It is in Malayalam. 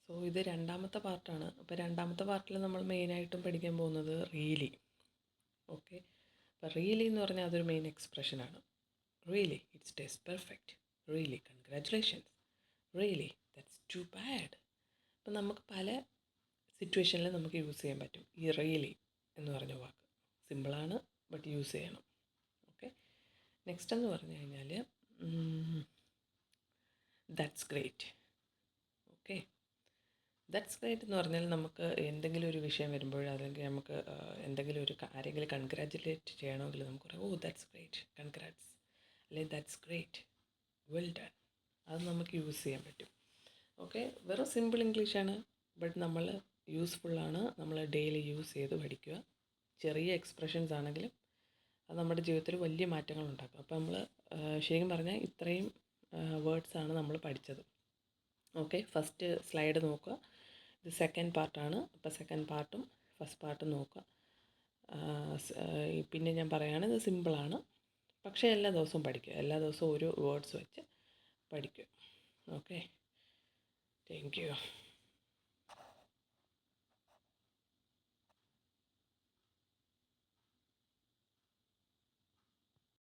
സോ ഇത് രണ്ടാമത്തെ പാർട്ടാണ്. അപ്പോൾ രണ്ടാമത്തെ പാർട്ടിൽ നമ്മൾ മെയിനായിട്ടും പഠിക്കാൻ പോകുന്നത് റിയലി. ഓക്കെ, അപ്പോൾ റിയലി എന്ന് പറഞ്ഞാൽ അതൊരു മെയിൻ എക്സ്പ്രഷനാണ്. Really it's taste perfect, really congratulations, really that's too bad. അപ്പം നമുക്ക് പല സിറ്റുവേഷനിൽ നമുക്ക് യൂസ് ചെയ്യാൻ പറ്റും ഈ റിയലി എന്ന് പറഞ്ഞ വാക്ക്. സിമ്പിളാണ്, ബട്ട് യൂസ് ചെയ്യണം. ഓക്കെ, നെക്സ്റ്റ് എന്ന് പറഞ്ഞു കഴിഞ്ഞാൽ that's great. Okay, that's great എന്ന് പറഞ്ഞാൽ നമുക്ക് എന്തെങ്കിലും ഒരു വിഷയം വരുമ്പോൾ, അല്ലെങ്കിൽ നമുക്ക് എന്തെങ്കിലും ഒരു ആരെങ്കിലും കൺഗ്രാജുലേറ്റ് ചെയ്യണമെങ്കിൽ നമുക്ക് പറയാം, ഓ ദാറ്റ്സ് ഗ്രേറ്റ്, കൺഗ്രാറ്റ്സ്, അല്ലെങ്കിൽ ദാറ്റ്സ് ഗ്രേറ്റ്, വെൽ ഡൺ. അത് നമുക്ക് യൂസ് ചെയ്യാൻ പറ്റും. ഓക്കെ, വെറും സിമ്പിൾ ഇംഗ്ലീഷാണ്, ബട്ട് നമ്മൾ യൂസ്ഫുള്ളാണ്. നമ്മൾ ഡെയിലി യൂസ് ചെയ്ത് പഠിക്കുക. ചെറിയ എക്സ്പ്രഷൻസ് ആണെങ്കിലും അത് നമ്മുടെ ജീവിതത്തിൽ വലിയ മാറ്റങ്ങൾ ഉണ്ടാക്കും. അപ്പോൾ നമ്മൾ ശരിക്കും പറഞ്ഞാൽ ഇത്രയും വേർഡ്സാണ് നമ്മൾ പഠിച്ചത്. ഓക്കെ, ഫസ്റ്റ് സ്ലൈഡ് നോക്കുക. ഇത് സെക്കൻഡ് പാർട്ടാണ്. അപ്പോൾ സെക്കൻഡ് പാർട്ടും ഫസ്റ്റ് പാർട്ടും നോക്കുക. പിന്നെ ഞാൻ പറയുകയാണ്, ഇത് സിമ്പിളാണ്, പക്ഷേ എല്ലാ ദിവസവും പഠിക്കുക. എല്ലാ ദിവസവും ഒരു വേർഡ്സ് വെച്ച് പഠിക്കുക. Okay, thank you.